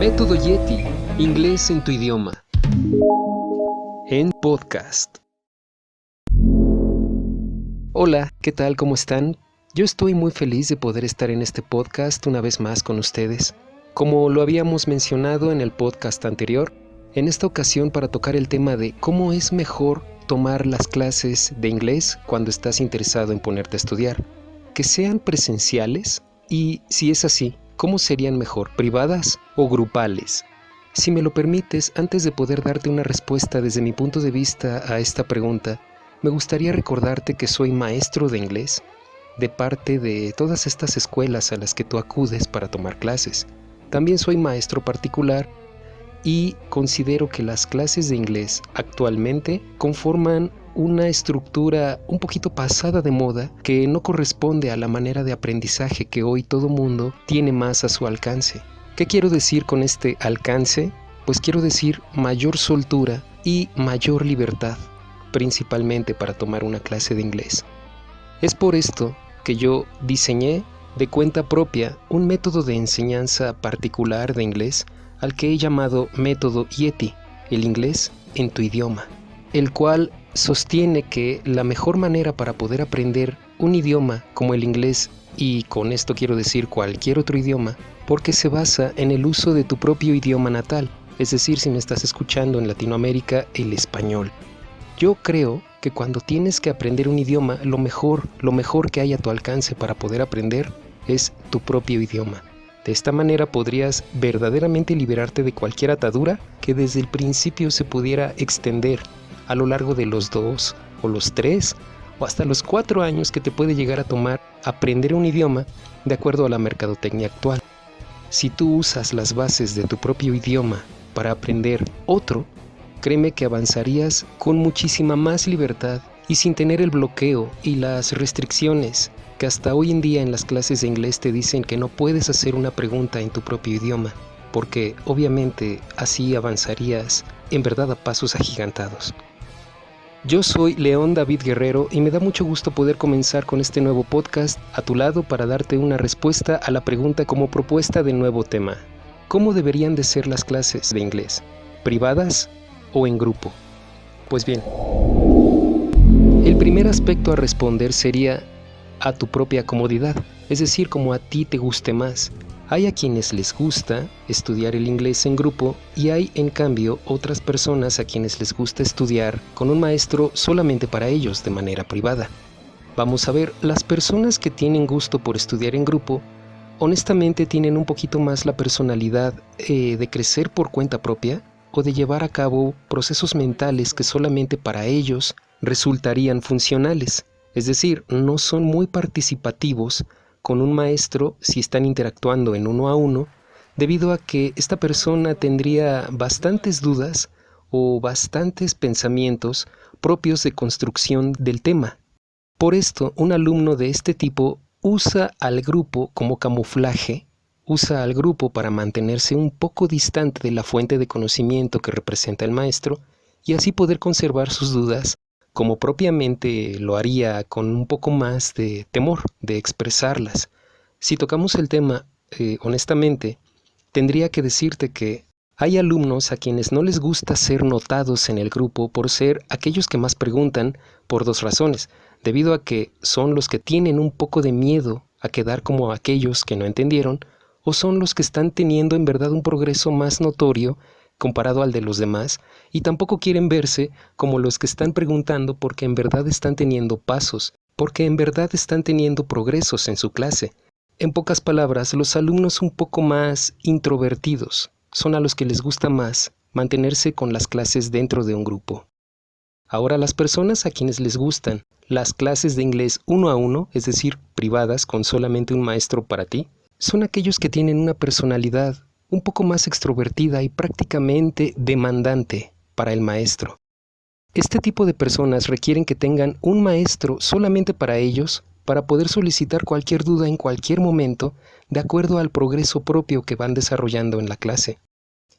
Método Yeti, inglés en tu idioma. En podcast. Hola, ¿qué tal? ¿Cómo están? Yo estoy muy feliz de poder estar en este podcast una vez más con ustedes. Como lo habíamos mencionado en el podcast anterior, en esta ocasión para tocar el tema de cómo es mejor tomar las clases de inglés cuando estás interesado en ponerte a estudiar. Que sean presenciales y, si es así, ¿cómo serían mejor, privadas o grupales? Si me lo permites, antes de poder darte una respuesta desde mi punto de vista a esta pregunta, me gustaría recordarte que soy maestro de inglés de parte de todas estas escuelas a las que tú acudes para tomar clases. También soy maestro particular y considero que las clases de inglés actualmente conforman una estructura un poquito pasada de moda que no corresponde a la manera de aprendizaje que hoy todo mundo tiene más a su alcance. ¿Qué quiero decir con este alcance? Pues quiero decir mayor soltura y mayor libertad, principalmente para tomar una clase de inglés. Es por esto que yo diseñé de cuenta propia un método de enseñanza particular de inglés al que he llamado Método Yeti, el inglés en tu idioma, el cual sostiene que la mejor manera para poder aprender un idioma como el inglés, y con esto quiero decir cualquier otro idioma, porque se basa en el uso de tu propio idioma natal, es decir, si me estás escuchando en Latinoamérica, el español. Yo creo que cuando tienes que aprender un idioma, lo mejor que hay a tu alcance para poder aprender es tu propio idioma. De esta manera podrías verdaderamente liberarte de cualquier atadura que desde el principio se pudiera extender a lo largo de los 2 o los 3 o hasta los 4 años que te puede llegar a tomar aprender un idioma de acuerdo a la mercadotecnia actual. Si tú usas las bases de tu propio idioma para aprender otro, créeme que avanzarías con muchísima más libertad y sin tener el bloqueo y las restricciones que hasta hoy en día en las clases de inglés te dicen que no puedes hacer una pregunta en tu propio idioma, porque obviamente así avanzarías en verdad a pasos agigantados. Yo soy León David Guerrero y me da mucho gusto poder comenzar con este nuevo podcast a tu lado para darte una respuesta a la pregunta como propuesta del nuevo tema. ¿Cómo deberían de ser las clases de inglés? ¿Privadas o en grupo? Pues bien, el primer aspecto a responder sería a tu propia comodidad, es decir, como a ti te guste más. Hay a quienes les gusta estudiar el inglés en grupo y hay, en cambio, otras personas a quienes les gusta estudiar con un maestro solamente para ellos de manera privada. Vamos a ver, las personas que tienen gusto por estudiar en grupo, honestamente tienen un poquito más la personalidad de crecer por cuenta propia o de llevar a cabo procesos mentales que solamente para ellos resultarían funcionales. Es decir, no son muy participativos con un maestro si están interactuando en 1 a 1, debido a que esta persona tendría bastantes dudas o bastantes pensamientos propios de construcción del tema. Por esto, un alumno de este tipo usa al grupo como camuflaje, usa al grupo para mantenerse un poco distante de la fuente de conocimiento que representa el maestro y así poder conservar sus dudas como propiamente lo haría con un poco más de temor de expresarlas. Si tocamos el tema, honestamente, tendría que decirte que hay alumnos a quienes no les gusta ser notados en el grupo por ser aquellos que más preguntan por 2 razones, debido a que son los que tienen un poco de miedo a quedar como aquellos que no entendieron, o son los que están teniendo en verdad un progreso más notorio comparado al de los demás, y tampoco quieren verse como los que están preguntando porque en verdad están teniendo pasos, porque en verdad están teniendo progresos en su clase. En pocas palabras, los alumnos un poco más introvertidos son a los que les gusta más mantenerse con las clases dentro de un grupo. Ahora, las personas a quienes les gustan las clases de inglés 1 a 1, es decir, privadas con solamente un maestro para ti, son aquellos que tienen una personalidad un poco más extrovertida y prácticamente demandante para el maestro. Este tipo de personas requieren que tengan un maestro solamente para ellos para poder solicitar cualquier duda en cualquier momento de acuerdo al progreso propio que van desarrollando en la clase.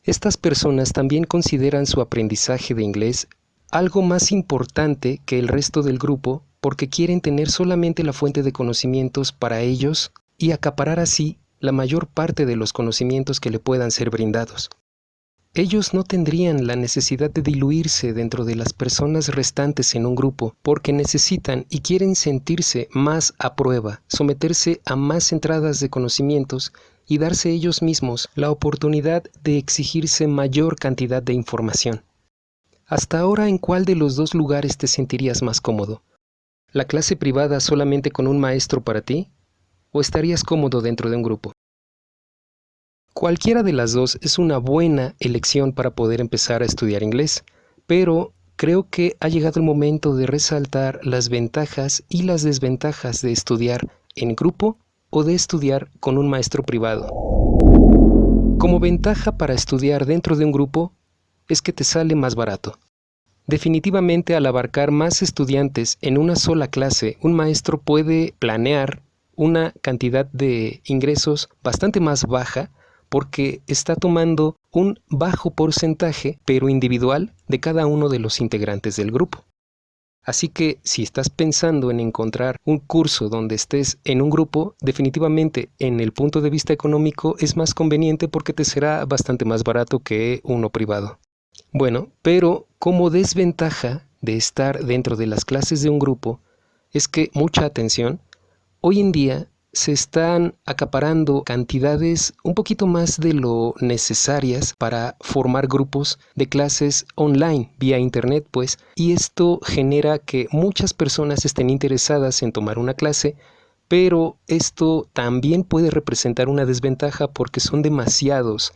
Estas personas también consideran su aprendizaje de inglés algo más importante que el resto del grupo porque quieren tener solamente la fuente de conocimientos para ellos y acaparar así la mayor parte de los conocimientos que le puedan ser brindados. Ellos no tendrían la necesidad de diluirse dentro de las personas restantes en un grupo porque necesitan y quieren sentirse más a prueba, someterse a más entradas de conocimientos y darse ellos mismos la oportunidad de exigirse mayor cantidad de información. Hasta ahora, ¿en cuál de los dos lugares te sentirías más cómodo? ¿La clase privada solamente con un maestro para ti? ¿O estarías cómodo dentro de un grupo? Cualquiera de las dos es una buena elección para poder empezar a estudiar inglés, pero creo que ha llegado el momento de resaltar las ventajas y las desventajas de estudiar en grupo o de estudiar con un maestro privado. Como ventaja para estudiar dentro de un grupo es que te sale más barato. Definitivamente, al abarcar más estudiantes en una sola clase, un maestro puede planear una cantidad de ingresos bastante más baja porque está tomando un bajo porcentaje, pero individual, de cada uno de los integrantes del grupo. Así que si estás pensando en encontrar un curso donde estés en un grupo, definitivamente en el punto de vista económico es más conveniente porque te será bastante más barato que uno privado. Bueno, pero como desventaja de estar dentro de las clases de un grupo es que, mucha atención, hoy en día se están acaparando cantidades un poquito más de lo necesarias para formar grupos de clases online vía internet, pues, y esto genera que muchas personas estén interesadas en tomar una clase, pero esto también puede representar una desventaja porque son demasiados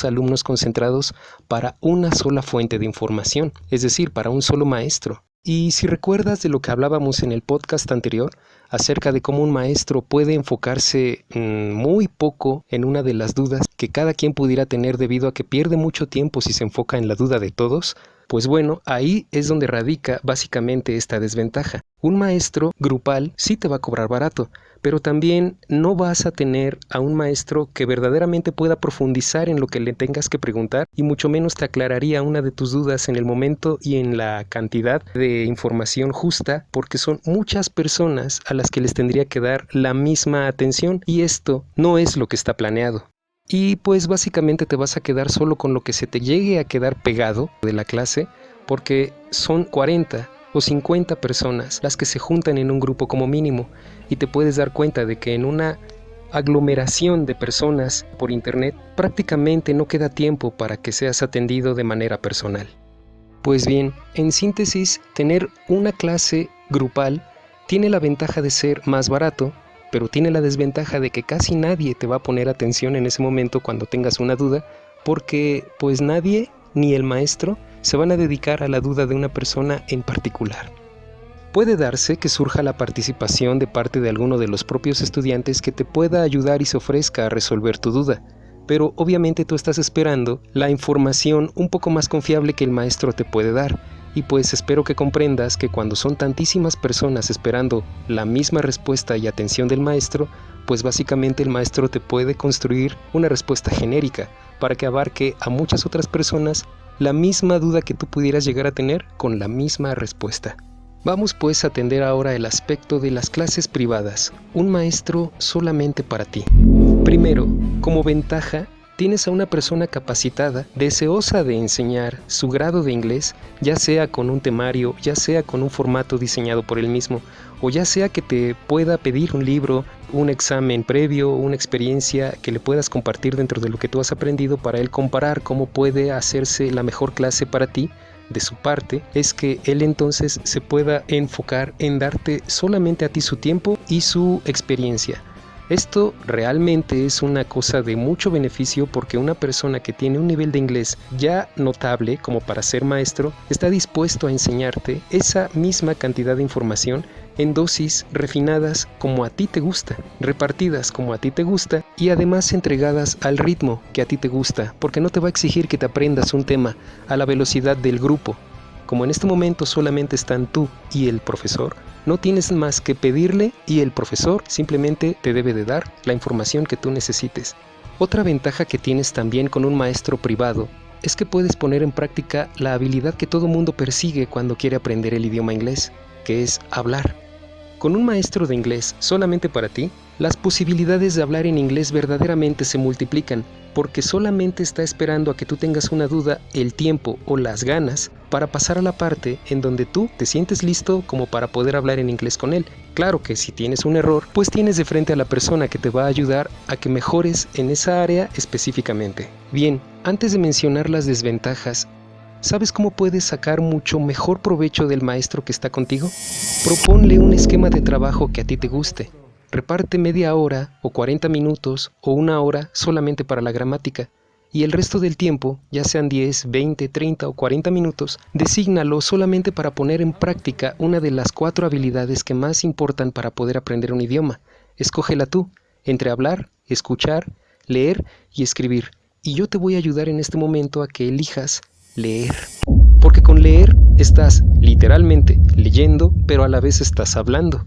alumnos concentrados para una sola fuente de información, es decir, para un solo maestro. Y si recuerdas de lo que hablábamos en el podcast anterior, acerca de cómo un maestro puede enfocarse muy poco en una de las dudas que cada quien pudiera tener debido a que pierde mucho tiempo si se enfoca en la duda de todos, pues bueno, ahí es donde radica básicamente esta desventaja. Un maestro grupal sí te va a cobrar barato, pero también no vas a tener a un maestro que verdaderamente pueda profundizar en lo que le tengas que preguntar y mucho menos te aclararía una de tus dudas en el momento y en la cantidad de información justa, porque son muchas personas a las que les tendría que dar la misma atención y esto no es lo que está planeado. Y pues básicamente te vas a quedar solo con lo que se te llegue a quedar pegado de la clase, porque son 40 o 50 personas las que se juntan en un grupo como mínimo, y te puedes dar cuenta de que en una aglomeración de personas por internet prácticamente no queda tiempo para que seas atendido de manera personal. Pues bien, en síntesis, tener una clase grupal tiene la ventaja de ser más barato, pero tiene la desventaja de que casi nadie te va a poner atención en ese momento cuando tengas una duda, porque pues nadie, ni el maestro, se van a dedicar a la duda de una persona en particular. Puede darse que surja la participación de parte de alguno de los propios estudiantes que te pueda ayudar y se ofrezca a resolver tu duda, pero obviamente tú estás esperando la información un poco más confiable que el maestro te puede dar. Y pues espero que comprendas que cuando son tantísimas personas esperando la misma respuesta y atención del maestro, pues básicamente el maestro te puede construir una respuesta genérica para que abarque a muchas otras personas la misma duda que tú pudieras llegar a tener con la misma respuesta. Vamos pues a atender ahora el aspecto de las clases privadas, un maestro solamente para ti. Primero, como ventaja, tienes a una persona capacitada, deseosa de enseñar su grado de inglés, ya sea con un temario, ya sea con un formato diseñado por él mismo, o ya sea que te pueda pedir un libro, un examen previo, una experiencia que le puedas compartir dentro de lo que tú has aprendido para él comparar cómo puede hacerse la mejor clase para ti. De su parte, es que él entonces se pueda enfocar en darte solamente a ti su tiempo y su experiencia. Esto realmente es una cosa de mucho beneficio porque una persona que tiene un nivel de inglés ya notable como para ser maestro está dispuesto a enseñarte esa misma cantidad de información en dosis refinadas como a ti te gusta, repartidas como a ti te gusta y además entregadas al ritmo que a ti te gusta, porque no te va a exigir que te aprendas un tema a la velocidad del grupo. Como en este momento solamente están tú y el profesor, no tienes más que pedirle y el profesor simplemente te debe de dar la información que tú necesites. Otra ventaja que tienes también con un maestro privado es que puedes poner en práctica la habilidad que todo mundo persigue cuando quiere aprender el idioma inglés, que es hablar. Con un maestro de inglés solamente para ti, las posibilidades de hablar en inglés verdaderamente se multiplican, porque solamente está esperando a que tú tengas una duda, el tiempo o las ganas para pasar a la parte en donde tú te sientes listo como para poder hablar en inglés con él. Claro que si tienes un error, pues tienes de frente a la persona que te va a ayudar a que mejores en esa área específicamente. Bien, antes de mencionar las desventajas, ¿sabes cómo puedes sacar mucho mejor provecho del maestro que está contigo? Proponle un esquema de trabajo que a ti te guste. Reparte media hora o 40 minutos o una hora solamente para la gramática y el resto del tiempo, ya sean 10, 20, 30 o 40 minutos, desígnalo solamente para poner en práctica una de las 4 habilidades que más importan para poder aprender un idioma. Escógela tú, entre hablar, escuchar, leer y escribir. Y yo te voy a ayudar en este momento a que elijas leer. Porque con leer estás literalmente leyendo, pero a la vez estás hablando.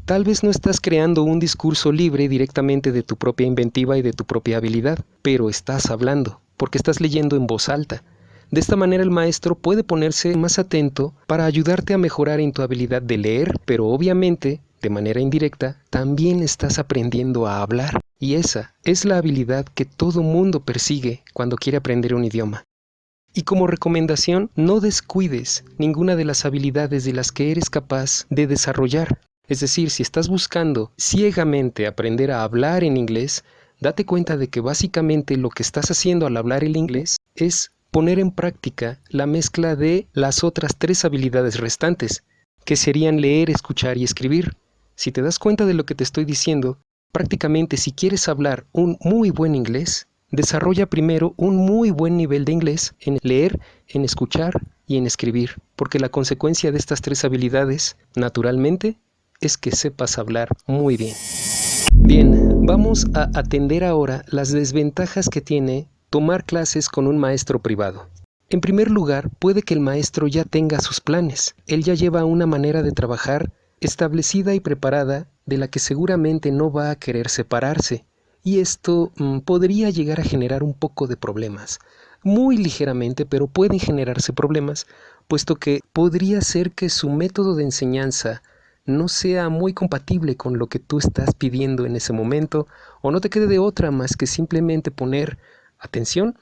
Tal vez no estás creando un discurso libre directamente de tu propia inventiva y de tu propia habilidad, pero estás hablando, porque estás leyendo en voz alta. De esta manera el maestro puede ponerse más atento para ayudarte a mejorar en tu habilidad de leer, pero obviamente, de manera indirecta, también estás aprendiendo a hablar. Y esa es la habilidad que todo mundo persigue cuando quiere aprender un idioma. Y como recomendación, no descuides ninguna de las habilidades de las que eres capaz de desarrollar. Es decir, si estás buscando ciegamente aprender a hablar en inglés, date cuenta de que básicamente lo que estás haciendo al hablar el inglés es poner en práctica la mezcla de las otras 3 habilidades restantes, que serían leer, escuchar y escribir. Si te das cuenta de lo que te estoy diciendo, prácticamente si quieres hablar un muy buen inglés, desarrolla primero un muy buen nivel de inglés en leer, en escuchar y en escribir, porque la consecuencia de estas 3 habilidades, naturalmente, es que sepas hablar muy bien. Bien, vamos a atender ahora las desventajas que tiene tomar clases con un maestro privado. En primer lugar, puede que el maestro ya tenga sus planes. Él ya lleva una manera de trabajar establecida y preparada de la que seguramente no va a querer separarse. Y esto podría llegar a generar un poco de problemas. Muy ligeramente, pero pueden generarse problemas, puesto que podría ser que su método de enseñanza no sea muy compatible con lo que tú estás pidiendo en ese momento, o no te quede de otra más que simplemente poner atención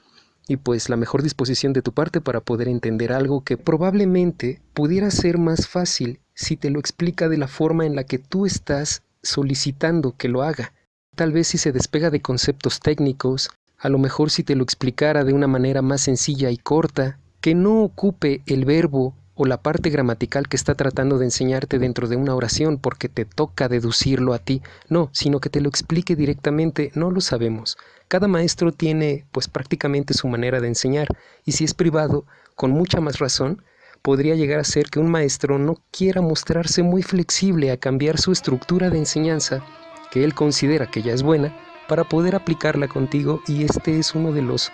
y pues la mejor disposición de tu parte para poder entender algo que probablemente pudiera ser más fácil si te lo explica de la forma en la que tú estás solicitando que lo haga. Tal vez si se despega de conceptos técnicos, a lo mejor si te lo explicara de una manera más sencilla y corta, que no ocupe el verbo o la parte gramatical que está tratando de enseñarte dentro de una oración porque te toca deducirlo a ti, no, sino que te lo explique directamente, no lo sabemos. Cada maestro tiene pues prácticamente su manera de enseñar y si es privado, con mucha más razón, podría llegar a ser que un maestro no quiera mostrarse muy flexible a cambiar su estructura de enseñanza que él considera que ya es buena para poder aplicarla contigo y este es uno de los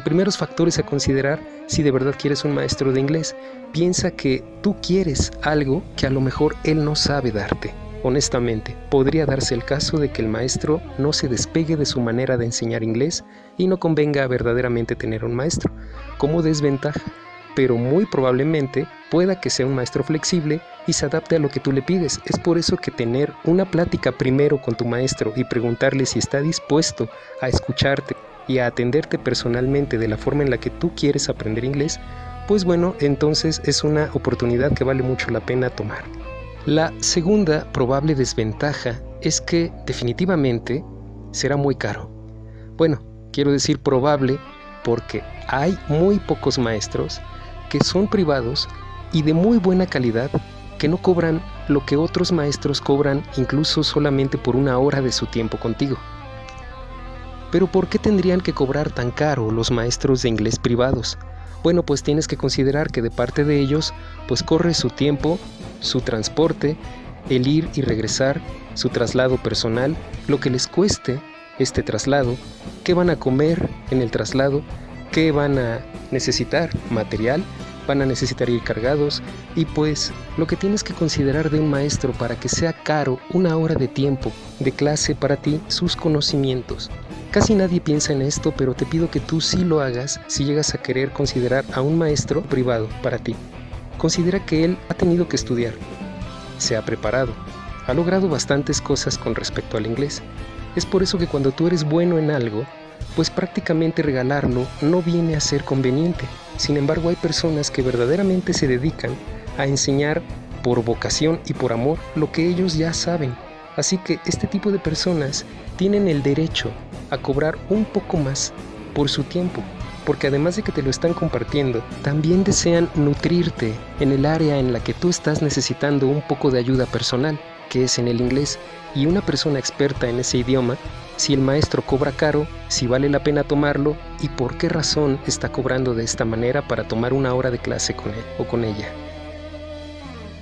primeros factores a considerar si de verdad quieres un maestro de inglés. Piensa que tú quieres algo que a lo mejor él no sabe darte. Honestamente, podría darse el caso de que el maestro no se despegue de su manera de enseñar inglés y no convenga verdaderamente tener un maestro como desventaja, pero muy probablemente pueda que sea un maestro flexible y se adapte a lo que tú le pides. Es por eso que tener una plática primero con tu maestro y preguntarle si está dispuesto a escucharte y a atenderte personalmente de la forma en la que tú quieres aprender inglés, pues bueno, entonces es una oportunidad que vale mucho la pena tomar. La segunda probable desventaja es que definitivamente será muy caro. Bueno, quiero decir probable porque hay muy pocos maestros que son privados y de muy buena calidad que no cobran lo que otros maestros cobran incluso solamente por una hora de su tiempo contigo. Pero ¿por qué tendrían que cobrar tan caro los maestros de inglés privados? Bueno, pues tienes que considerar que de parte de ellos, pues corre su tiempo, su transporte, el ir y regresar, su traslado personal, lo que les cueste este traslado, qué van a comer en el traslado, qué van a necesitar, material, van a necesitar ir cargados y pues lo que tienes que considerar de un maestro para que sea caro una hora de tiempo de clase para ti, sus conocimientos. Casi nadie piensa en esto, pero te pido que tú sí lo hagas si llegas a querer considerar a un maestro privado para ti. Considera que él ha tenido que estudiar, se ha preparado, ha logrado bastantes cosas con respecto al inglés. Es por eso que cuando tú eres bueno en algo, pues prácticamente regalarlo no viene a ser conveniente. Sin embargo, hay personas que verdaderamente se dedican a enseñar por vocación y por amor lo que ellos ya saben. Así que este tipo de personas tienen el derecho a cobrar un poco más por su tiempo, porque además de que te lo están compartiendo, también desean nutrirte en el área en la que tú estás necesitando un poco de ayuda personal, que es en el inglés. Y una persona experta en ese idioma, si el maestro cobra caro, si vale la pena tomarlo y por qué razón está cobrando de esta manera para tomar una hora de clase con él o con ella.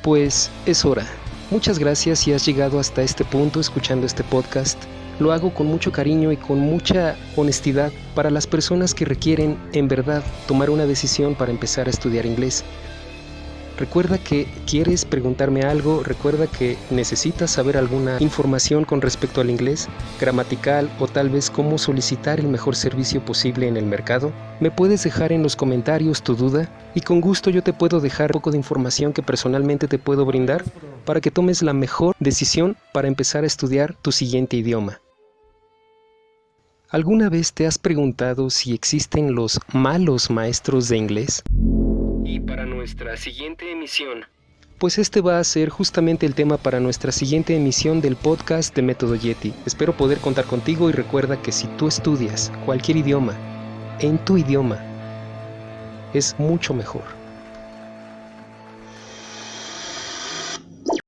Pues es hora. Muchas gracias si has llegado hasta este punto escuchando este podcast. Lo hago con mucho cariño y con mucha honestidad para las personas que requieren, en verdad, tomar una decisión para empezar a estudiar inglés. Recuerda que quieres preguntarme algo, recuerda que necesitas saber alguna información con respecto al inglés, gramatical o tal vez cómo solicitar el mejor servicio posible en el mercado. Me puedes dejar en los comentarios tu duda y con gusto yo te puedo dejar un poco de información que personalmente te puedo brindar para que tomes la mejor decisión para empezar a estudiar tu siguiente idioma. ¿Alguna vez te has preguntado si existen los malos maestros de inglés? Y para nuestra siguiente emisión, pues este va a ser justamente el tema para nuestra siguiente emisión del podcast de Método Yeti. Espero poder contar contigo y recuerda que si tú estudias cualquier idioma, en tu idioma, es mucho mejor.